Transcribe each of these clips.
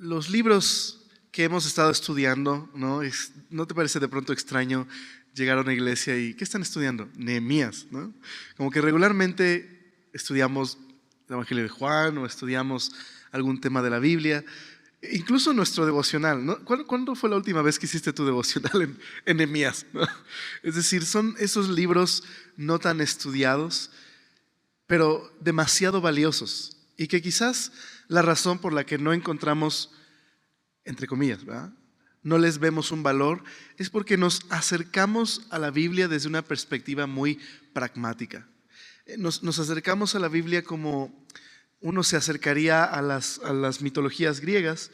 Los libros que hemos estado estudiando, ¿no? ¿No te parece de pronto extraño llegar a una iglesia y ¿qué están estudiando? Nehemías, ¿no? Como que regularmente estudiamos el Evangelio de Juan o estudiamos algún tema de la Biblia, incluso nuestro devocional, ¿no? ¿Cuándo fue la última vez que hiciste tu devocional en Nehemías, ¿no? Es decir, son esos libros no tan estudiados, pero demasiado valiosos, y que quizás la razón por la que no encontramos, entre comillas, ¿verdad?, no les vemos un valor, es porque nos acercamos a la Biblia desde una perspectiva muy pragmática. Nos acercamos a la Biblia como uno se acercaría a las mitologías griegas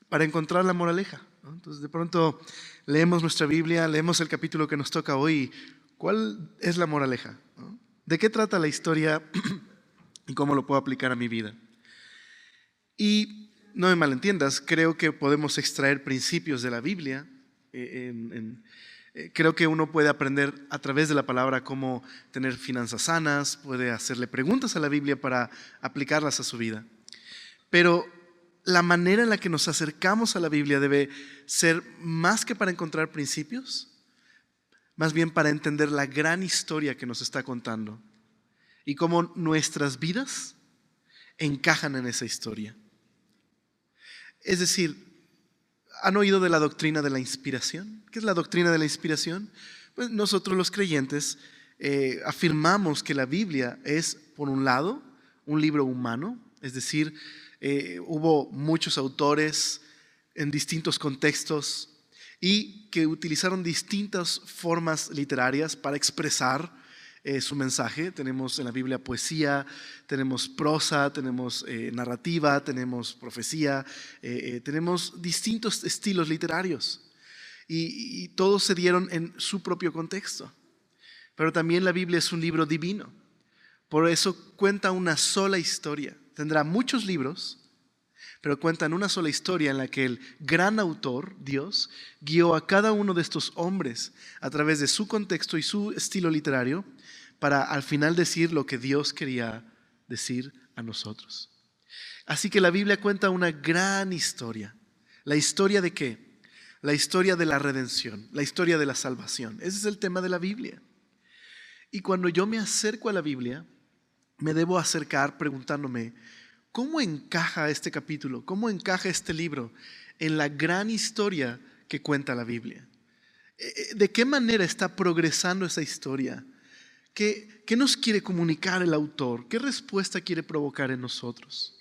para encontrar la moraleja, ¿no? Entonces de pronto leemos nuestra Biblia, leemos el capítulo que nos toca hoy. ¿Cuál es la moraleja, ¿no? ¿De qué trata la historia y cómo lo puedo aplicar a mi vida? Y no me malentiendas, creo que podemos extraer principios de la Biblia. Creo que uno puede aprender a través de la palabra cómo tener finanzas sanas, puede hacerle preguntas a la Biblia para aplicarlas a su vida. Pero la manera en la que nos acercamos a la Biblia debe ser más que para encontrar principios, más bien para entender la gran historia que nos está contando y cómo nuestras vidas encajan en esa historia. Es decir, ¿han oído de la doctrina de la inspiración? ¿Qué es la doctrina de la inspiración? Pues nosotros los creyentes afirmamos que la Biblia es, por un lado, un libro humano, es decir, hubo muchos autores en distintos contextos y que utilizaron distintas formas literarias para expresar su mensaje. Tenemos en la Biblia poesía, tenemos prosa, tenemos narrativa, tenemos profecía, tenemos distintos estilos literarios y todos se dieron en su propio contexto. Pero también la Biblia es un libro divino, por eso cuenta una sola historia. Tendrá muchos libros, pero cuentan una sola historia en la que el gran autor, Dios, guió a cada uno de estos hombres a través de su contexto y su estilo literario para al final decir lo que Dios quería decir a nosotros. Así que la Biblia cuenta una gran historia. ¿La historia de qué? La historia de la redención, la historia de la salvación. Ese es el tema de la Biblia. Y cuando yo me acerco a la Biblia, me debo acercar preguntándome, ¿cómo encaja este capítulo? ¿Cómo encaja este libro en la gran historia que cuenta la Biblia? ¿De qué manera está progresando esa historia? ¿Qué nos quiere comunicar el autor? ¿Qué respuesta quiere provocar en nosotros?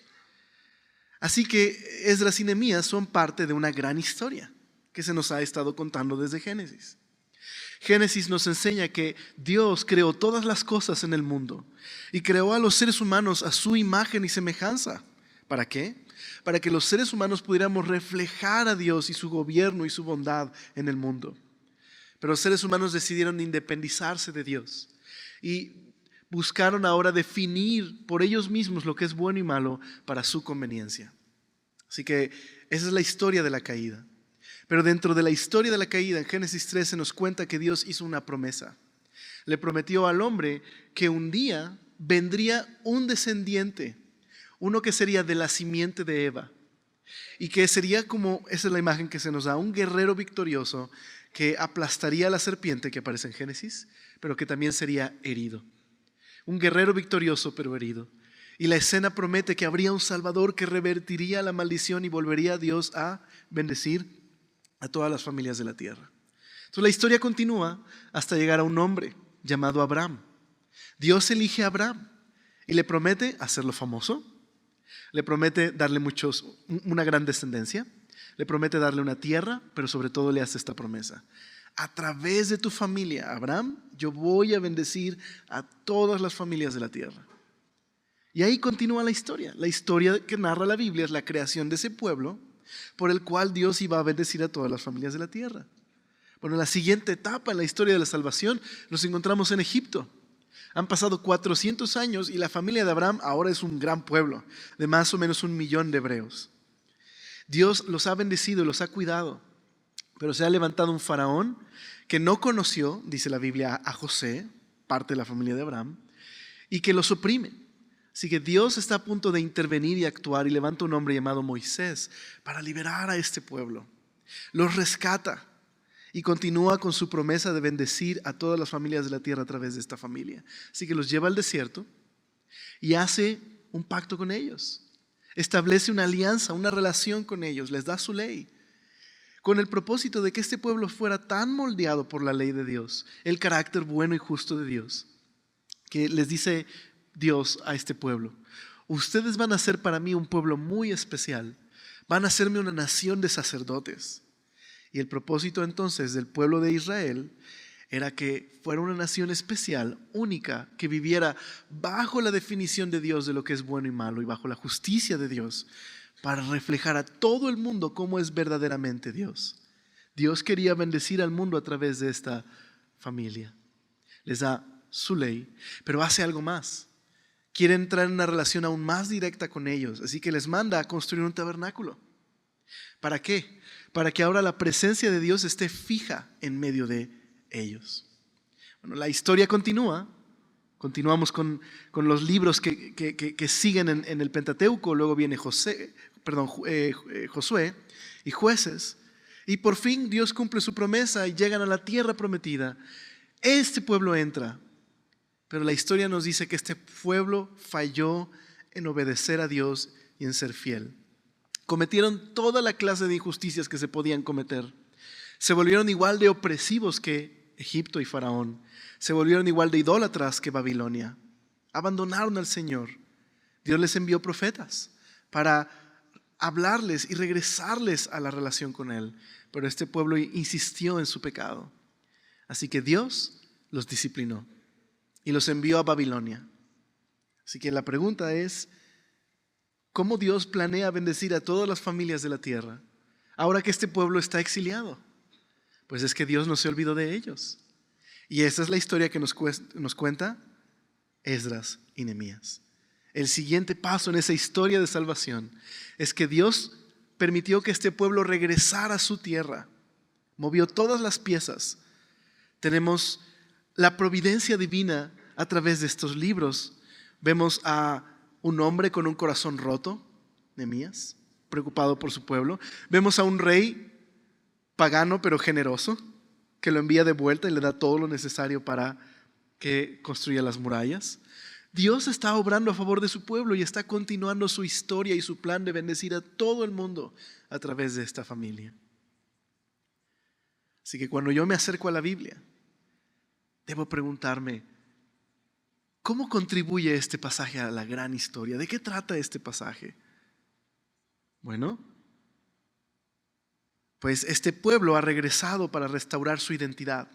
Así que Esdras y Nehemías son parte de una gran historia que se nos ha estado contando desde Génesis. Génesis nos enseña que Dios creó todas las cosas en el mundo y creó a los seres humanos a su imagen y semejanza. ¿Para qué? Para que los seres humanos pudiéramos reflejar a Dios y su gobierno y su bondad en el mundo. Pero los seres humanos decidieron independizarse de Dios y buscaron ahora definir por ellos mismos lo que es bueno y malo para su conveniencia. Así que esa es la historia de la caída. Pero dentro de la historia de la caída, en Génesis 13 nos cuenta que Dios hizo una promesa. Le prometió al hombre que un día vendría un descendiente, uno que sería de la simiente de Eva, y que sería como, esa es la imagen que se nos da, un guerrero victorioso que aplastaría a la serpiente que aparece en Génesis, pero que también sería herido. Un guerrero victorioso pero herido. Y la escena promete que habría un Salvador que revertiría la maldición y volvería a Dios a bendecir a todas las familias de la tierra. Entonces la historia continúa hasta llegar a un hombre llamado Abraham. Dios elige a Abraham y le promete hacerlo famoso, le promete darle una gran descendencia, le promete darle una tierra, pero sobre todo le hace esta promesa: a través de tu familia, Abraham, yo voy a bendecir a todas las familias de la tierra. Y ahí continúa la historia. La historia que narra la Biblia es la creación de ese pueblo por el cual Dios iba a bendecir a todas las familias de la tierra. Bueno, en la siguiente etapa en la historia de la salvación nos encontramos en Egipto. Han pasado 400 años y la familia de Abraham ahora es un gran pueblo de más o menos 1 millón de hebreos. Dios los ha bendecido y los ha cuidado, pero se ha levantado un faraón que no conoció, dice la Biblia, a José, parte de la familia de Abraham, y que los oprime. Así que Dios está a punto de intervenir y actuar y levanta un hombre llamado Moisés para liberar a este pueblo. Los rescata y continúa con su promesa de bendecir a todas las familias de la tierra a través de esta familia. Así que los lleva al desierto y hace un pacto con ellos. Establece una alianza, una relación con ellos, les da su ley, con el propósito de que este pueblo fuera tan moldeado por la ley de Dios, el carácter bueno y justo de Dios, que les dice Dios a este pueblo: ustedes van a ser para mí un pueblo muy especial, van a hacerme una nación de sacerdotes. Y el propósito entonces del pueblo de Israel era que fuera una nación especial, única, que viviera bajo la definición de Dios de lo que es bueno y malo y bajo la justicia de Dios, para reflejar a todo el mundo cómo es verdaderamente Dios. Dios quería bendecir al mundo a través de esta familia. Les da su ley, pero hace algo más. Quiere entrar en una relación aún más directa con ellos, así que les manda a construir un tabernáculo. ¿Para qué? Para que ahora la presencia de Dios esté fija en medio de ellos. Bueno, la historia continúa. Continuamos con los libros que siguen en el Pentateuco. Luego viene Josué y Jueces. Y por fin Dios cumple su promesa y llegan a la tierra prometida. Este pueblo entra. Pero la historia nos dice que este pueblo falló en obedecer a Dios y en ser fiel. Cometieron toda la clase de injusticias que se podían cometer. Se volvieron igual de opresivos que Egipto y Faraón. Se volvieron igual de idólatras que Babilonia. Abandonaron al Señor. Dios les envió profetas para hablarles y regresarles a la relación con Él. Pero este pueblo insistió en su pecado. Así que Dios los disciplinó y los envió a Babilonia. Así que la pregunta es: ¿cómo Dios planea bendecir a todas las familias de la tierra ahora que este pueblo está exiliado? Pues es que Dios no se olvidó de ellos. Y esa es la historia que nos cuenta Esdras y Nehemías. El siguiente paso en esa historia de salvación es que Dios permitió que este pueblo regresara a su tierra. Movió todas las piezas. Tenemos la providencia divina a través de estos libros. Vemos a un hombre con un corazón roto, Nehemías, preocupado por su pueblo. Vemos a un rey pagano pero generoso, que lo envía de vuelta y le da todo lo necesario para que construya las murallas. Dios está obrando a favor de su pueblo y está continuando su historia y su plan de bendecir a todo el mundo a través de esta familia. Así que cuando yo me acerco a la Biblia, debo preguntarme: ¿cómo contribuye este pasaje a la gran historia? ¿De qué trata este pasaje? Bueno, pues este pueblo ha regresado para restaurar su identidad.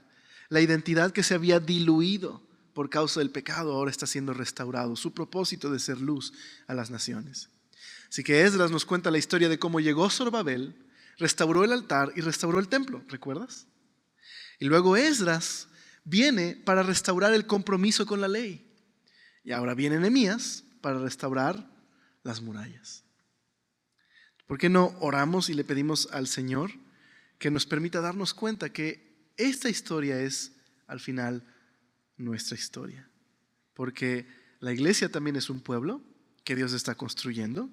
La identidad que se había diluido por causa del pecado ahora está siendo restaurado. Su propósito de ser luz a las naciones. Así que Esdras nos cuenta la historia de cómo llegó Zorobabel, restauró el altar y restauró el templo. ¿Recuerdas? Y luego Esdras viene para restaurar el compromiso con la ley. Y ahora viene Nehemías para restaurar las murallas. ¿Por qué no oramos y le pedimos al Señor que nos permita darnos cuenta que esta historia es, al final, nuestra historia? Porque la iglesia también es un pueblo que Dios está construyendo.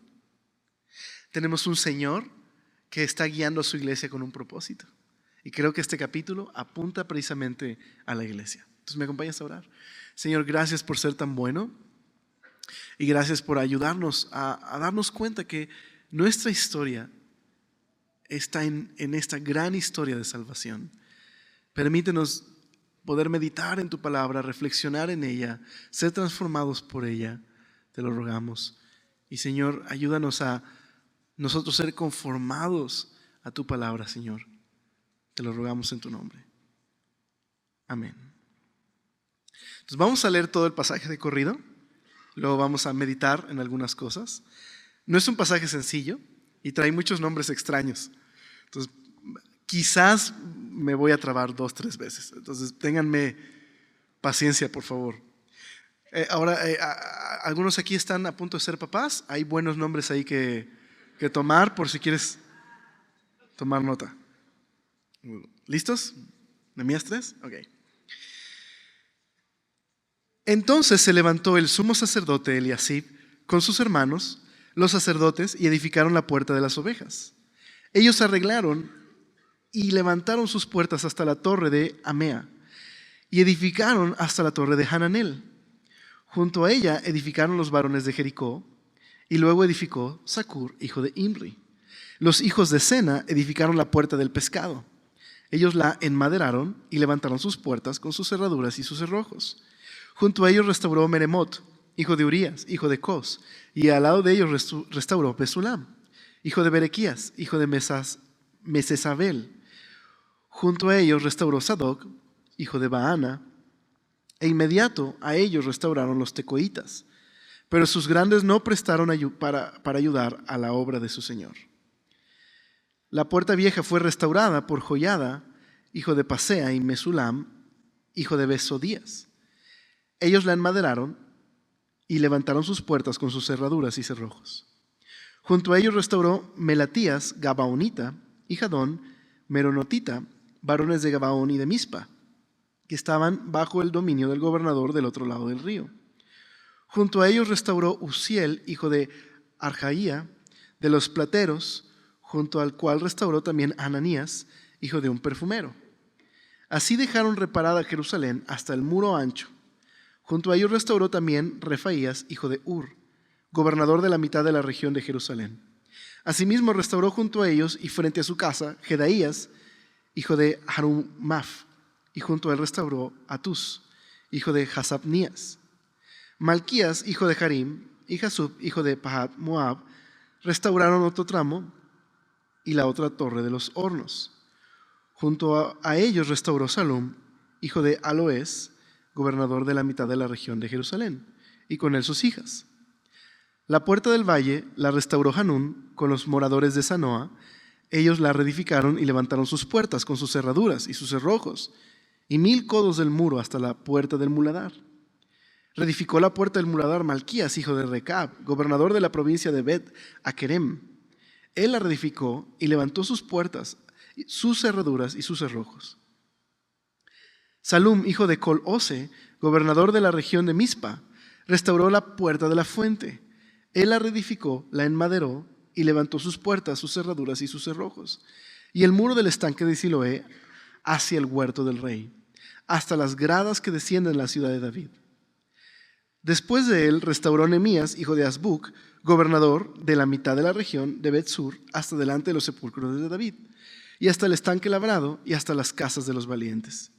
Tenemos un Señor que está guiando a su iglesia con un propósito. Y creo que este capítulo apunta precisamente a la iglesia. Entonces, ¿me acompañas a orar? Señor, gracias por ser tan bueno y gracias por ayudarnos a darnos cuenta que nuestra historia está en esta gran historia de salvación. Permítenos poder meditar en tu palabra, reflexionar en ella, ser transformados por ella. Te lo rogamos. Y Señor, ayúdanos a nosotros ser conformados a tu palabra, Señor. Te lo rogamos en tu nombre. Amén. Entonces vamos a leer todo el pasaje de corrido. Luego vamos a meditar en algunas cosas. No es un pasaje sencillo y trae muchos nombres extraños. Entonces, quizás me voy a trabar 2 o 3 veces. Entonces, ténganme paciencia, por favor. Ahora, algunos aquí están a punto de ser papás. Hay buenos nombres ahí que tomar por si quieres tomar nota. ¿Listos? ¿Nehemías 3? Ok. Entonces se levantó el sumo sacerdote Eliasib con sus hermanos, los sacerdotes, y edificaron la puerta de las ovejas. Ellos arreglaron y levantaron sus puertas hasta la torre de Amea, y edificaron hasta la torre de Hananel. Junto a ella edificaron los varones de Jericó, y luego edificó Zacur, hijo de Imri. Los hijos de Sena edificaron la puerta del pescado. Ellos la enmaderaron y levantaron sus puertas con sus cerraduras y sus cerrojos. Junto a ellos restauró Meremot, hijo de Urías, hijo de Cos, y al lado de ellos restauró Mesulam, hijo de Berequías, hijo de Mesesabel. Junto a ellos restauró Sadoc, hijo de Baana, e inmediato a ellos restauraron los tecoitas, pero sus grandes no prestaron para ayudar a la obra de su señor. La puerta vieja fue restaurada por Joiada, hijo de Pasea, y Mesulam, hijo de Besodías. Ellos la enmaderaron y levantaron sus puertas con sus cerraduras y cerrojos. Junto a ellos restauró Melatías, Gabaonita, y Jadón, Meronotita, varones de Gabaón y de Mispa, que estaban bajo el dominio del gobernador del otro lado del río. Junto a ellos restauró Uziel, hijo de Arjaía, de los plateros, junto al cual restauró también Ananías, hijo de un perfumero. Así dejaron reparada Jerusalén hasta el muro ancho. Junto a ellos restauró también Refaías, hijo de Ur, gobernador de la mitad de la región de Jerusalén. Asimismo restauró junto a ellos y frente a su casa Jedaías, hijo de Harumaf, y junto a él restauró Atus, hijo de Hasabnías. Malquías, hijo de Harim, y Jasub, hijo de Pahat Moab, restauraron otro tramo y la otra torre de los hornos. Junto a ellos restauró Salum, hijo de Aloes, gobernador de la mitad de la región de Jerusalén, y con él sus hijas. La puerta del valle la restauró Hanún con los moradores de Sanoa. Ellos la reedificaron y levantaron sus puertas con sus cerraduras y sus cerrojos, y 1000 codos del muro hasta la puerta del muladar. Reedificó la puerta del muladar Malquías, hijo de Recab, gobernador de la provincia de Bet Akerem. Él la reedificó y levantó sus puertas, sus cerraduras y sus cerrojos. Salum, hijo de Col-Ose, gobernador de la región de Mispa, restauró la puerta de la fuente. Él la reedificó, la enmaderó y levantó sus puertas, sus cerraduras y sus cerrojos. Y el muro del estanque de Siloé hacia el huerto del rey, hasta las gradas que descienden a la ciudad de David. Después de él restauró Nehemías, hijo de Azbuc, gobernador de la mitad de la región de Bet-Sur, hasta delante de los sepulcros de David, y hasta el estanque labrado, y hasta las casas de los valientes.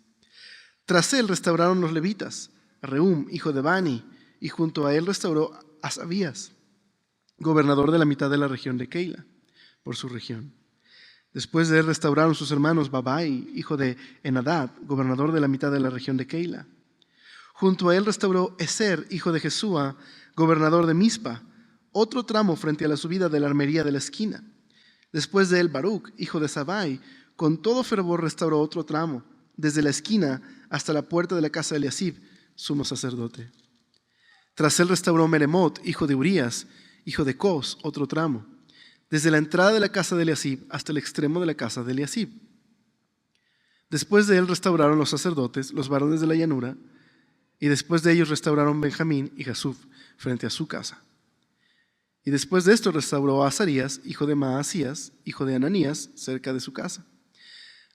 Tras él restauraron los levitas, Rehum, hijo de Bani, y junto a él restauró Asabías, gobernador de la mitad de la región de Keila, por su región. Después de él restauraron sus hermanos Babai, hijo de Enadad, gobernador de la mitad de la región de Keila. Junto a él restauró Eser, hijo de Jesúa, gobernador de Mispa, otro tramo frente a la subida de la armería de la esquina. Después de él Baruch, hijo de Sabai, con todo fervor restauró otro tramo, desde la esquina hasta la puerta de la casa de Eliasib, sumo sacerdote. Tras él restauró Meremot, hijo de Urías, hijo de Cos, otro tramo, desde la entrada de la casa de Eliasib hasta el extremo de la casa de Eliasib. Después de él restauraron los sacerdotes, los varones de la llanura, y después de ellos restauraron Benjamín y Jasub frente a su casa. Y después de esto restauró a Azarías, hijo de Maasías, hijo de Ananías, cerca de su casa.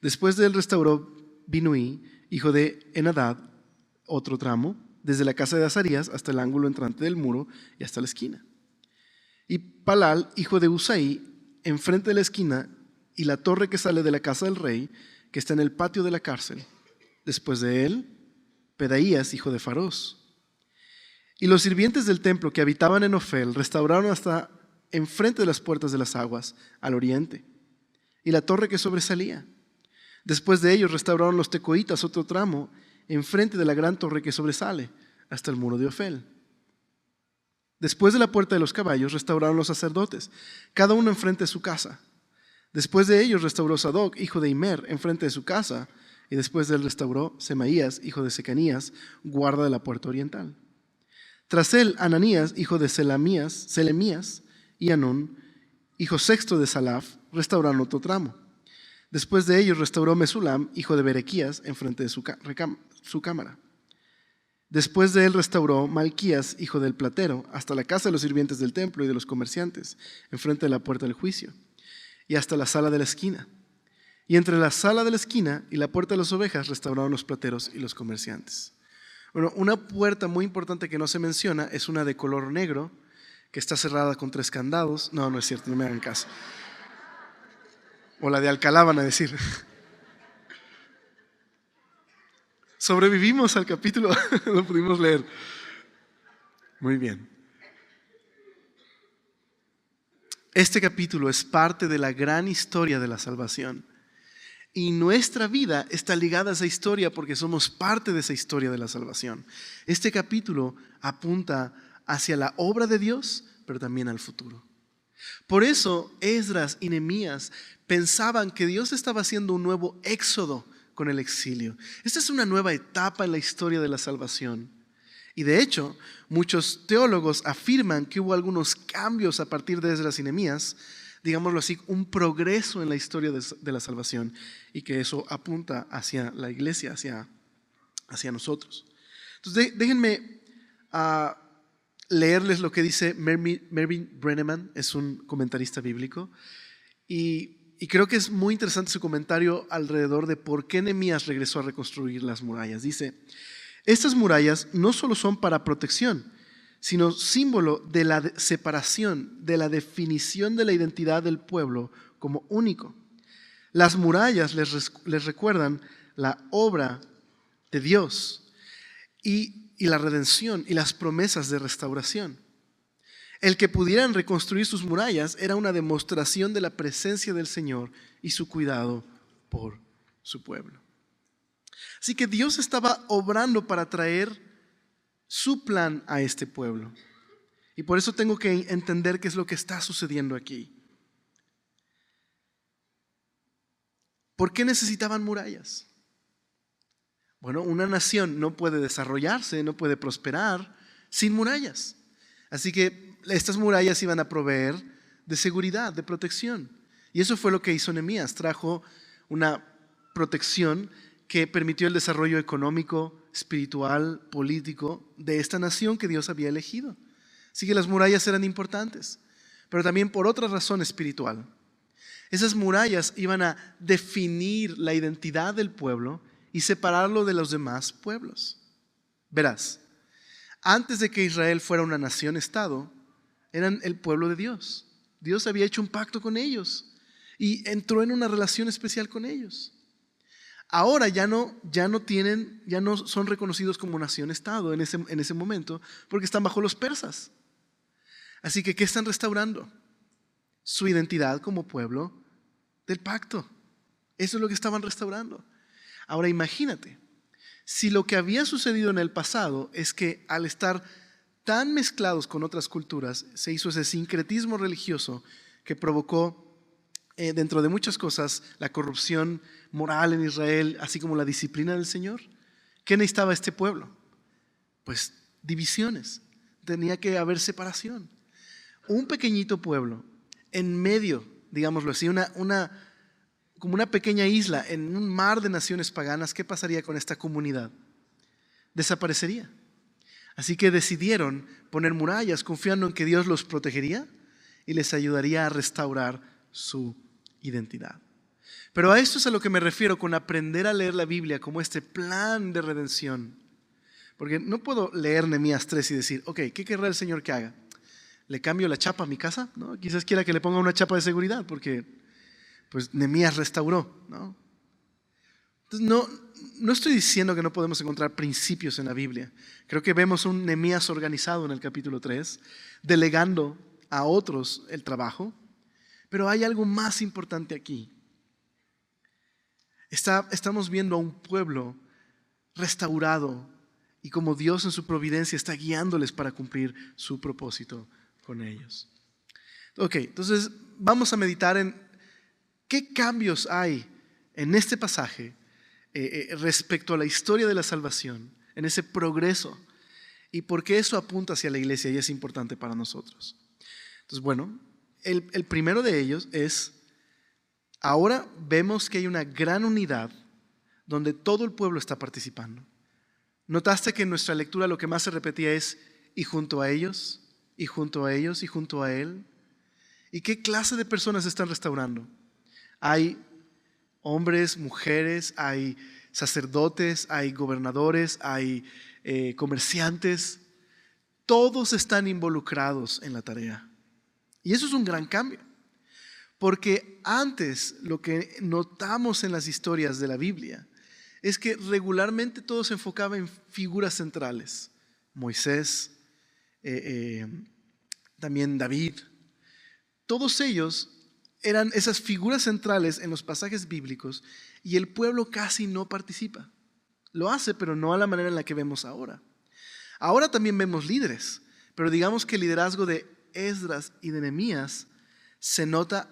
Después de él restauró Binuí, hijo de Enadad, otro tramo, desde la casa de Azarías hasta el ángulo entrante del muro y hasta la esquina. Y Palal, hijo de Usaí, enfrente de la esquina, y la torre que sale de la casa del rey, que está en el patio de la cárcel. Después de él, Pedaías, hijo de Faros. Y los sirvientes del templo que habitaban en Ofel restauraron hasta enfrente de las puertas de las aguas, al oriente, y la torre que sobresalía. Después de ellos restauraron los tecoitas otro tramo, enfrente de la gran torre que sobresale, hasta el muro de Ofel. Después de la puerta de los caballos restauraron los sacerdotes, cada uno enfrente de su casa. Después de ellos restauró Sadoc, hijo de Imer, enfrente de su casa, y después de él restauró Semaías, hijo de Secanías, guarda de la puerta oriental. Tras él, Ananías, hijo de Selemías, y Anún, hijo sexto de Salaf, restauraron otro tramo. Después de ellos restauró Mesulam, hijo de Berequías, enfrente de su cámara. Después de él restauró Malquías, hijo del platero, hasta la casa de los sirvientes del templo y de los comerciantes, enfrente de la puerta del juicio, y hasta la sala de la esquina. Y entre la sala de la esquina y la puerta de las ovejas restauraron los plateros y los comerciantes. Bueno, una puerta muy importante que no se menciona es una de color negro, que está cerrada con 3 candados. No, no es cierto, no me hagan caso. O la de Alcalá van a decir. Sobrevivimos al capítulo, lo pudimos leer. Muy bien. Este capítulo es parte de la gran historia de la salvación. Y nuestra vida está ligada a esa historia porque somos parte de esa historia de la salvación. Este capítulo apunta hacia la obra de Dios, pero también al futuro. Por eso Esdras y Nehemías pensaban que Dios estaba haciendo un nuevo éxodo con el exilio. Esta es una nueva etapa en la historia de la salvación. Y de hecho, muchos teólogos afirman que hubo algunos cambios a partir de Esdras y Nehemías, digámoslo así, un progreso en la historia de la salvación, y que eso apunta hacia la iglesia, hacia nosotros. Entonces, déjenme leerles lo que dice Mervyn Brenneman, es un comentarista bíblico, y creo que es muy interesante su comentario alrededor de por qué Nehemías regresó a reconstruir las murallas. Dice: estas murallas no solo son para protección, sino símbolo de la separación, de la definición de la identidad del pueblo como único. Las murallas les recuerdan la obra de Dios y la redención y las promesas de restauración. El que pudieran reconstruir sus murallas era una demostración de la presencia del Señor y su cuidado por su pueblo. Así que Dios estaba obrando para traer su plan a este pueblo. Y por eso tengo que entender qué es lo que está sucediendo aquí. ¿Por qué necesitaban murallas? Bueno, una nación no puede desarrollarse, no puede prosperar sin murallas. Así que estas murallas iban a proveer de seguridad, de protección. Y eso fue lo que hizo Nehemías. Trajo una protección que permitió el desarrollo económico, espiritual, político de esta nación que Dios había elegido. Así que las murallas eran importantes, pero también por otra razón espiritual. Esas murallas iban a definir la identidad del pueblo y separarlo de los demás pueblos. Verás, antes de que Israel fuera una nación-estado, eran el pueblo de Dios. Dios había hecho un pacto con ellos y entró en una relación especial con ellos. Ahora ya no son reconocidos como nación-estado en ese momento, porque están bajo los persas. Así que, ¿qué están restaurando? Su identidad como pueblo del pacto. Eso es lo que estaban restaurando. Ahora imagínate, si lo que había sucedido en el pasado es que al estar tan mezclados con otras culturas, se hizo ese sincretismo religioso que provocó, dentro de muchas cosas, la corrupción moral en Israel, así como la disciplina del Señor. ¿Qué necesitaba este pueblo? Pues divisiones. Tenía que haber separación. Un pequeñito pueblo en medio, digámoslo así, como una pequeña isla en un mar de naciones paganas. ¿Qué pasaría con esta comunidad? Desaparecería. Así que decidieron poner murallas, confiando en que Dios los protegería y les ayudaría a restaurar su identidad. Pero a esto es a lo que me refiero con aprender a leer la Biblia como este plan de redención. Porque no puedo leer Nehemías 3 y decir, ok, ¿qué querrá el Señor que haga? ¿Le cambio la chapa a mi casa? ¿No? Quizás quiera que le ponga una chapa de seguridad porque pues Nehemías restauró, ¿no? Entonces, no estoy diciendo que no podemos encontrar principios en la Biblia. Creo que vemos un Nehemías organizado en el capítulo 3, delegando a otros el trabajo. Pero hay algo más importante aquí. Estamos viendo a un pueblo restaurado y como Dios en su providencia está guiándoles para cumplir su propósito con ellos. Ok, entonces vamos a meditar en qué cambios hay en este pasaje respecto a la historia de la salvación, en ese progreso, y por qué eso apunta hacia la iglesia y es importante para nosotros. Entonces, bueno, el primero de ellos es, ahora vemos que hay una gran unidad donde todo el pueblo está participando. ¿Notaste que en nuestra lectura lo que más se repetía es y junto a ellos, y junto a ellos, y junto a él? ¿Y qué clase de personas se están restaurando? Hay hombres, mujeres, hay sacerdotes, hay gobernadores, hay comerciantes. Todos están involucrados en la tarea. Y eso es un gran cambio. Porque antes lo que notamos en las historias de la Biblia es que regularmente todo se enfocaba en figuras centrales. Moisés, también David. Todos ellos eran esas figuras centrales en los pasajes bíblicos y el pueblo casi no participa. Lo hace, pero no a la manera en la que vemos ahora. Ahora también vemos líderes, pero digamos que el liderazgo de Esdras y de Nehemías se nota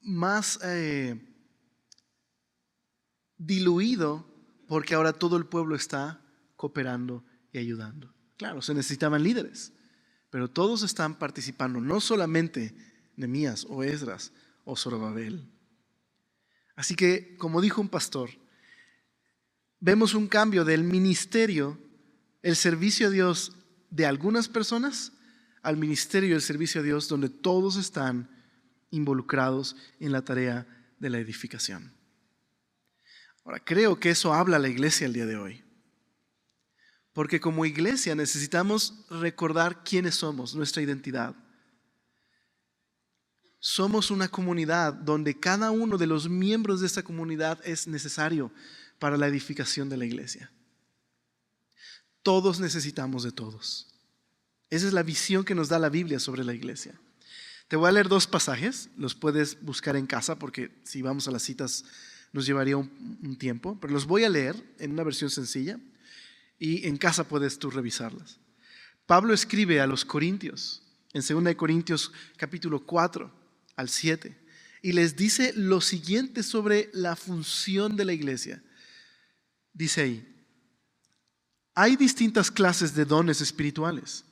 más diluido porque ahora todo el pueblo está cooperando y ayudando. Claro, se necesitaban líderes, pero todos están participando, no solamente Nehemías o Esdras o Zorobabel. Así que, como dijo un pastor, vemos un cambio del ministerio, el servicio a Dios de algunas personas, al ministerio y el servicio a Dios donde todos están involucrados en la tarea de la edificación. Ahora, creo que eso habla a la iglesia el día de hoy. Porque como iglesia necesitamos recordar quiénes somos, nuestra identidad. Somos una comunidad donde cada uno de los miembros de esta comunidad es necesario para la edificación de la iglesia. Todos necesitamos de todos. Esa es la visión que nos da la Biblia sobre la iglesia. Te voy a leer 2 pasajes, los puedes buscar en casa porque si vamos a las citas nos llevaría un tiempo, pero los voy a leer en una versión sencilla y en casa puedes tú revisarlas. Pablo escribe a los Corintios, en 2 Corintios capítulo 4 al 7, y les dice lo siguiente sobre la función de la iglesia. Dice ahí: hay distintas clases de dones espirituales,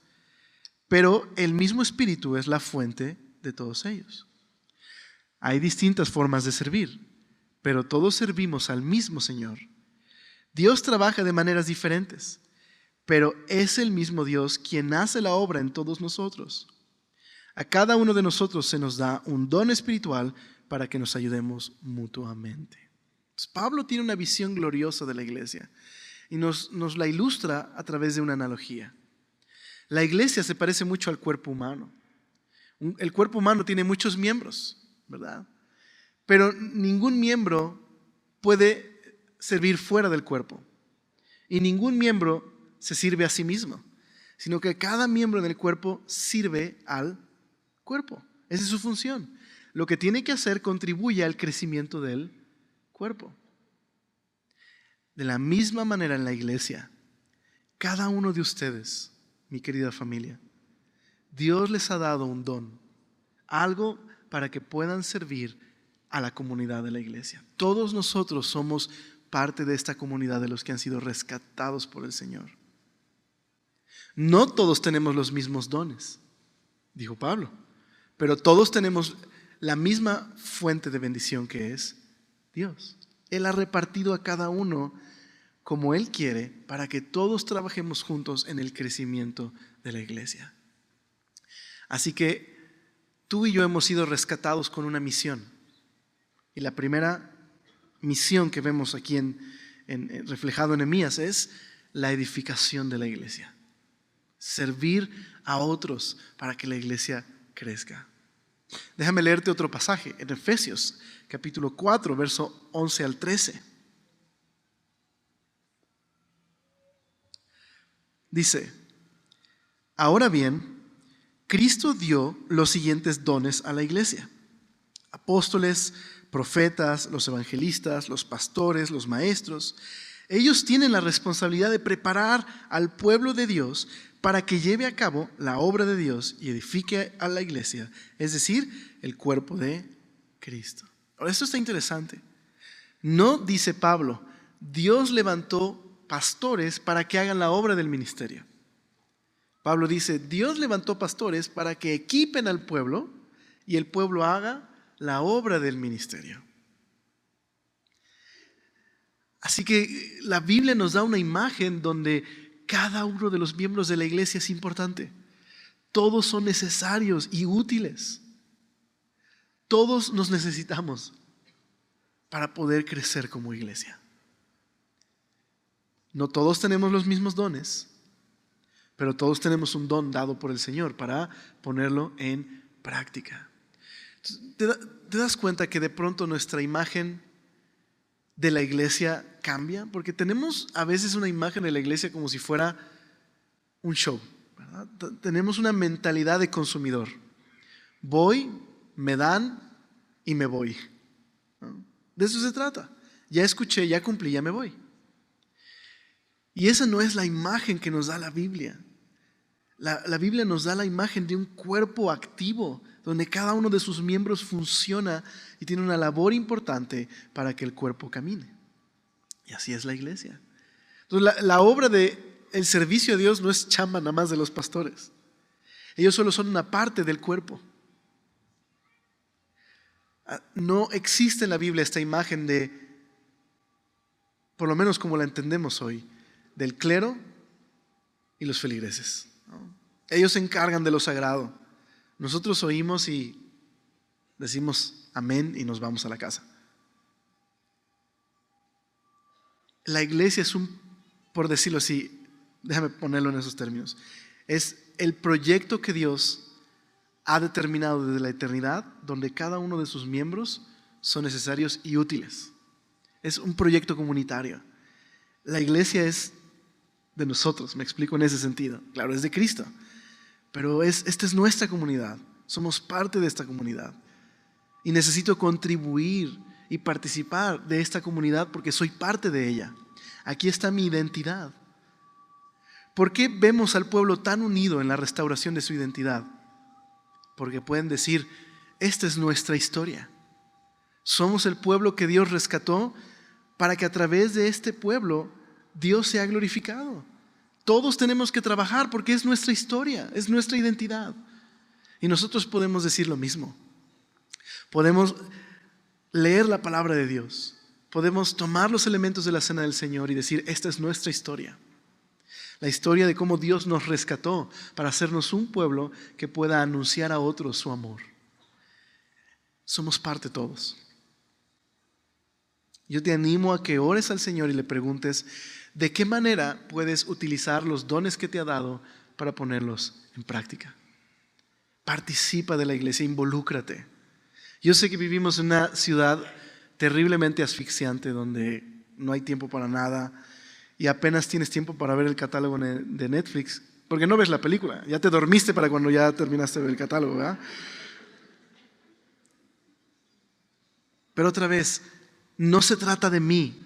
pero el mismo Espíritu es la fuente de todos ellos. Hay distintas formas de servir, pero todos servimos al mismo Señor. Dios trabaja de maneras diferentes, pero es el mismo Dios quien hace la obra en todos nosotros. A cada uno de nosotros se nos da un don espiritual para que nos ayudemos mutuamente. Entonces, Pablo tiene una visión gloriosa de la iglesia y nos la ilustra a través de una analogía. La iglesia se parece mucho al cuerpo humano. El cuerpo humano tiene muchos miembros, ¿verdad? Pero ningún miembro puede servir fuera del cuerpo. Y ningún miembro se sirve a sí mismo, sino que cada miembro del cuerpo sirve al cuerpo. Esa es su función. Lo que tiene que hacer contribuye al crecimiento del cuerpo. De la misma manera en la iglesia, cada uno de ustedes, mi querida familia, Dios les ha dado un don, algo para que puedan servir a la comunidad de la iglesia. Todos nosotros somos parte de esta comunidad de los que han sido rescatados por el Señor. No todos tenemos los mismos dones, dijo Pablo, pero todos tenemos la misma fuente de bendición que es Dios. Él ha repartido a cada uno como Él quiere para que todos trabajemos juntos en el crecimiento de la iglesia. Así que tú y yo hemos sido rescatados con una misión. Y la primera misión que vemos aquí reflejado en Nehemías es la edificación de la iglesia. Servir a otros para que la iglesia crezca. Déjame leerte otro pasaje en Efesios capítulo 4, verso 11 al 13. Dice: ahora bien, Cristo dio los siguientes dones a la iglesia: apóstoles, profetas, los evangelistas, los pastores, los maestros. Ellos tienen la responsabilidad de preparar al pueblo de Dios para que lleve a cabo la obra de Dios y edifique a la iglesia, es decir, el cuerpo de Cristo. Ahora, esto está interesante. No dice Pablo, Dios levantó pastores para que hagan la obra del ministerio. Pablo dice, Dios levantó pastores para que equipen al pueblo y el pueblo haga la obra del ministerio. Así que la Biblia nos da una imagen donde cada uno de los miembros de la iglesia es importante. Todos son necesarios y útiles. Todos nos necesitamos para poder crecer como iglesia. No todos tenemos los mismos dones, pero todos tenemos un don dado por el Señor para ponerlo en práctica. ¿Te das cuenta que de pronto nuestra imagen de la iglesia cambia? Porque tenemos a veces una imagen de la iglesia como si fuera un show, ¿verdad? Tenemos una mentalidad de consumidor. Voy, me dan y me voy, ¿no? De eso se trata. Ya escuché, ya cumplí, ya me voy. Y esa no es la imagen que nos da la Biblia. La Biblia nos da la imagen de un cuerpo activo, donde cada uno de sus miembros funciona y tiene una labor importante para que el cuerpo camine. Y así es la iglesia. Entonces, la obra del servicio a Dios no es chamba nada más de los pastores. Ellos solo son una parte del cuerpo. No existe en la Biblia esta imagen de, por lo menos como la entendemos hoy, del clero y los feligreses, ¿no? Ellos se encargan de lo sagrado. Nosotros oímos y decimos amén y nos vamos a la casa. La iglesia es por decirlo así, déjame ponerlo en esos términos, es el proyecto que Dios ha determinado desde la eternidad, donde cada uno de sus miembros son necesarios y útiles. Es un proyecto comunitario. La iglesia es de nosotros, me explico en ese sentido. Claro, es de Cristo, pero esta es nuestra comunidad. Somos parte de esta comunidad. Y necesito contribuir y participar de esta comunidad porque soy parte de ella. Aquí está mi identidad. ¿Por qué vemos al pueblo tan unido en la restauración de su identidad? Porque pueden decir, esta es nuestra historia. Somos el pueblo que Dios rescató para que a través de este pueblo Dios sea glorificado. Todos tenemos que trabajar porque es nuestra historia, es nuestra identidad. Y nosotros podemos decir lo mismo. Podemos leer la palabra de Dios. Podemos tomar los elementos de la cena del Señor y decir, esta es nuestra historia. La historia de cómo Dios nos rescató para hacernos un pueblo que pueda anunciar a otros su amor. Somos parte todos. Yo te animo a que ores al Señor y le preguntes de qué manera puedes utilizar los dones que te ha dado para ponerlos en práctica. Participa de la iglesia, involúcrate. Yo sé que vivimos en una ciudad terriblemente asfixiante donde no hay tiempo para nada y apenas tienes tiempo para ver el catálogo de Netflix, porque no ves la película, ya te dormiste para cuando ya terminaste de ver el catálogo, ¿verdad? Pero otra vez, no se trata de mí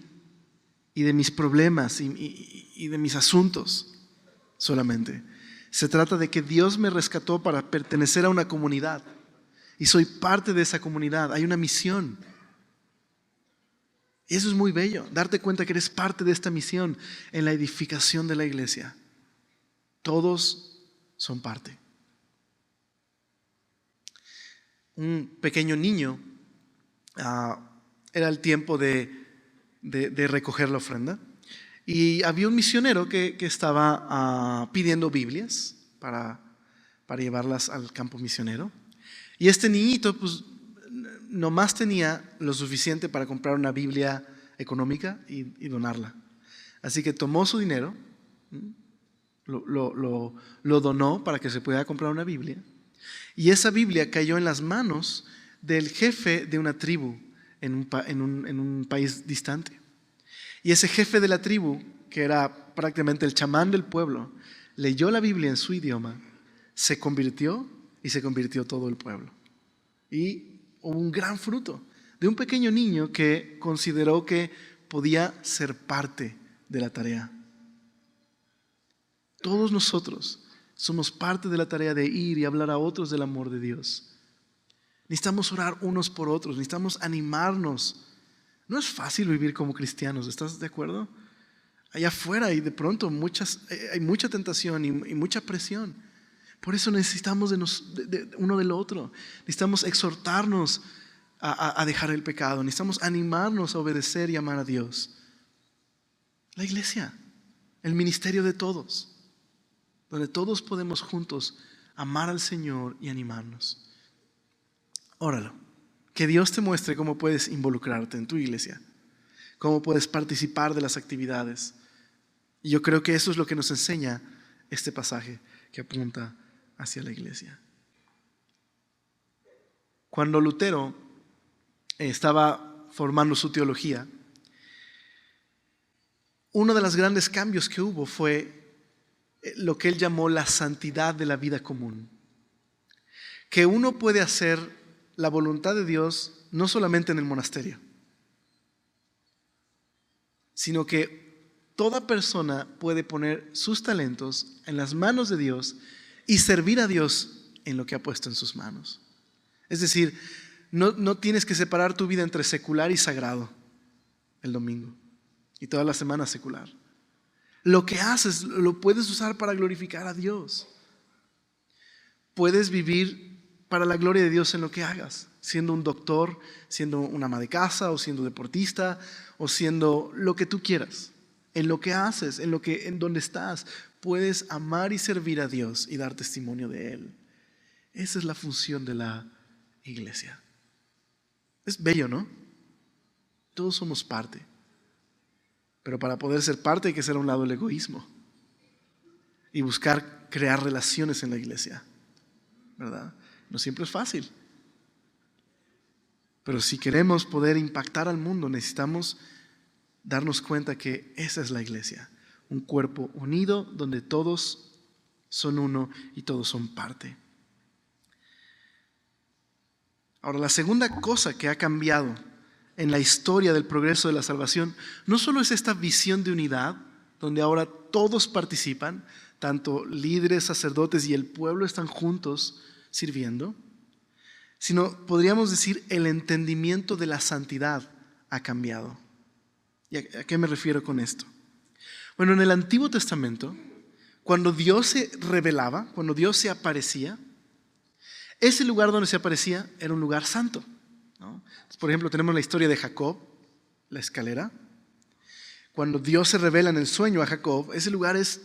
y de mis problemas y de mis asuntos solamente. Se trata de que Dios me rescató para pertenecer a una comunidad y soy parte de esa comunidad. Hay una misión. Y eso es muy bello, darte cuenta que eres parte de esta misión en la edificación de la iglesia. Todos son parte. Un pequeño niño, era el tiempo de recoger la ofrenda y había un misionero que estaba pidiendo Biblias para llevarlas al campo misionero. Y este niñito pues nomás tenía lo suficiente para comprar una Biblia económica y donarla. Así que tomó su dinero, lo donó para que se pudiera comprar una Biblia. Y esa Biblia cayó en las manos del jefe de una tribu en un país distante. Y ese jefe de la tribu, que era prácticamente el chamán del pueblo, leyó la Biblia en su idioma, se convirtió y se convirtió todo el pueblo. Y hubo un gran fruto de un pequeño niño que consideró que podía ser parte de la tarea. Todos nosotros somos parte de la tarea de ir y hablar a otros del amor de Dios. Necesitamos orar unos por otros, necesitamos animarnos. No es fácil vivir como cristianos, ¿estás de acuerdo? Allá afuera y de pronto hay mucha tentación y mucha presión. Por eso necesitamos de uno del otro. Necesitamos exhortarnos a dejar el pecado. Necesitamos animarnos a obedecer y amar a Dios. La iglesia, el ministerio de todos, donde todos podemos juntos amar al Señor y animarnos. Óralo. Que Dios te muestre cómo puedes involucrarte en tu iglesia, cómo puedes participar de las actividades. Y yo creo que eso es lo que nos enseña este pasaje que apunta hacia la iglesia. Cuando Lutero estaba formando su teología, uno de los grandes cambios que hubo fue lo que él llamó la santidad de la vida común. Que uno puede hacer la voluntad de Dios no solamente en el monasterio, sino que toda persona puede poner sus talentos en las manos de Dios y servir a Dios en lo que ha puesto en sus manos. Es decir, no tienes que separar tu vida entre secular y sagrado el domingo y toda la semana secular. Lo que haces lo puedes usar para glorificar a Dios. Puedes vivir para la gloria de Dios en lo que hagas, siendo un doctor, siendo una ama de casa, o siendo deportista, o siendo lo que tú quieras. En lo que haces, en donde estás, puedes amar y servir a Dios y dar testimonio de Él. Esa es la función de la iglesia. Es bello, ¿no? Todos somos parte. Pero para poder ser parte hay que hacer a un lado el egoísmo y buscar crear relaciones en la iglesia, ¿verdad? No siempre es fácil. Pero si queremos poder impactar al mundo, necesitamos darnos cuenta que esa es la iglesia. Un cuerpo unido donde todos son uno y todos son parte. Ahora, la segunda cosa que ha cambiado en la historia del progreso de la salvación no solo es esta visión de unidad, donde ahora todos participan, tanto líderes, sacerdotes y el pueblo están juntos sirviendo, sino podríamos decir el entendimiento de la santidad ha cambiado. ¿Y a qué me refiero con esto? Bueno, en el Antiguo Testamento, cuando Dios se revelaba, cuando Dios se aparecía, ese lugar donde se aparecía era un lugar santo, ¿no? Entonces, por ejemplo, tenemos la historia de Jacob, la escalera. Cuando Dios se revela en el sueño a Jacob, ese lugar es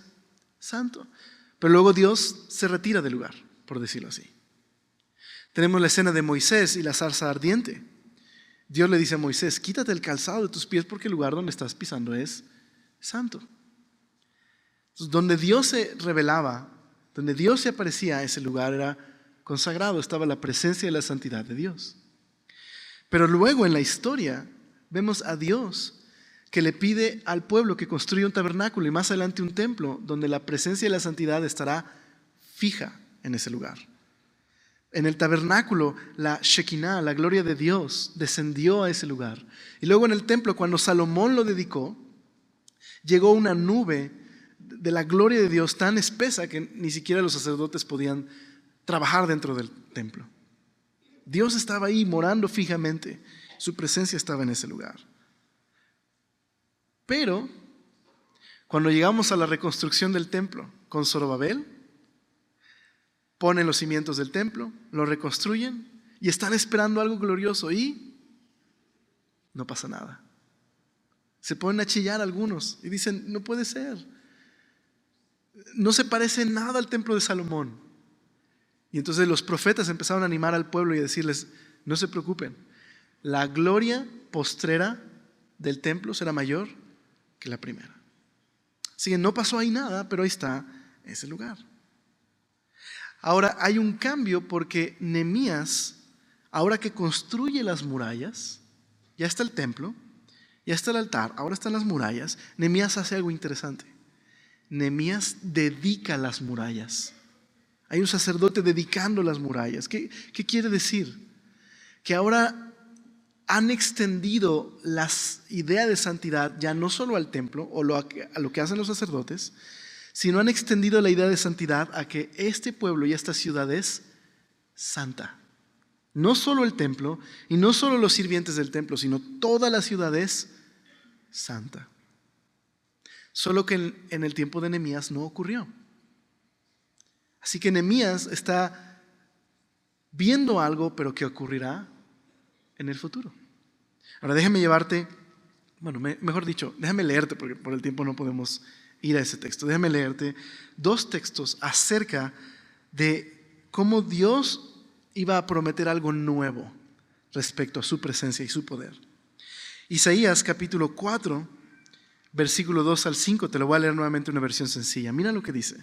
santo. Pero luego Dios se retira del lugar, por decirlo así. Tenemos la escena de Moisés y la zarza ardiente. Dios le dice a Moisés: quítate el calzado de tus pies porque el lugar donde estás pisando es santo. Entonces, donde Dios se revelaba, donde Dios se aparecía, ese lugar era consagrado, estaba la presencia y la santidad de Dios. Pero luego en la historia vemos a Dios que le pide al pueblo que construya un tabernáculo y más adelante un templo donde la presencia y la santidad estará fija en ese lugar. En el tabernáculo, la Shekinah, la gloria de Dios, descendió a ese lugar. Y luego en el templo, cuando Salomón lo dedicó, llegó una nube de la gloria de Dios tan espesa que ni siquiera los sacerdotes podían trabajar dentro del templo. Dios estaba ahí morando fijamente. Su presencia estaba en ese lugar. Pero cuando llegamos a la reconstrucción del templo con Zorobabel, ponen los cimientos del templo, lo reconstruyen y están esperando algo glorioso y no pasa nada. Se ponen a chillar algunos y dicen: no puede ser. No se parece en nada al templo de Salomón. Y entonces los profetas empezaron a animar al pueblo y a decirles: no se preocupen, la gloria postrera del templo será mayor que la primera. Así que no pasó ahí nada, pero ahí está ese lugar. Ahora hay un cambio porque Nehemías, ahora que construye las murallas, ya está el templo, ya está el altar, ahora están las murallas. Nehemías hace algo interesante. Nehemías dedica las murallas. Hay un sacerdote dedicando las murallas. ¿Qué quiere decir? Que ahora han extendido las ideas de santidad ya no solo al templo o a lo que hacen los sacerdotes, sino han extendido la idea de santidad a que este pueblo y esta ciudad es santa. No solo el templo y no solo los sirvientes del templo, sino toda la ciudad es santa. Solo que en el tiempo de Nehemías no ocurrió. Así que Nehemías está viendo algo, pero que ocurrirá en el futuro. Ahora déjame llevarte bueno, mejor dicho, déjame leerte, porque por el tiempo no podemos ir a ese texto. Déjame leerte 2 textos acerca de cómo Dios iba a prometer algo nuevo respecto a su presencia y su poder. Isaías capítulo 4, versículo 2 al 5, te lo voy a leer nuevamente en una versión sencilla. Mira lo que dice.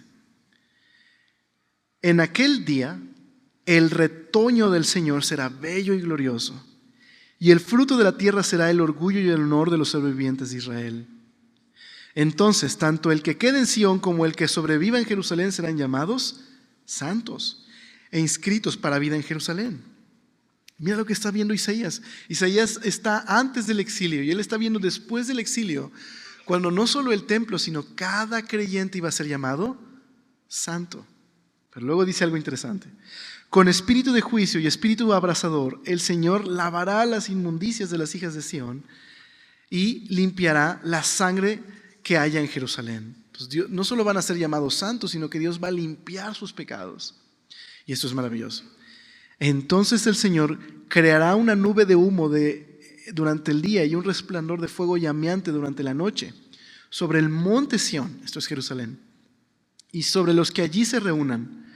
En aquel día, el retoño del Señor será bello y glorioso, y el fruto de la tierra será el orgullo y el honor de los sobrevivientes de Israel. Entonces, tanto el que quede en Sión como el que sobreviva en Jerusalén serán llamados santos e inscritos para vida en Jerusalén. Mira lo que está viendo Isaías. Isaías está antes del exilio y él está viendo después del exilio, cuando no solo el templo, sino cada creyente iba a ser llamado santo. Pero luego dice algo interesante. Con espíritu de juicio y espíritu abrasador, el Señor lavará las inmundicias de las hijas de Sión y limpiará la sangre que haya en Jerusalén. Entonces, Dios, no solo van a ser llamados santos, sino que Dios va a limpiar sus pecados. Y esto es maravilloso. Entonces el Señor creará una nube de humo durante el día y un resplandor de fuego llameante durante la noche sobre el monte Sión, esto es Jerusalén, y sobre los que allí se reúnan.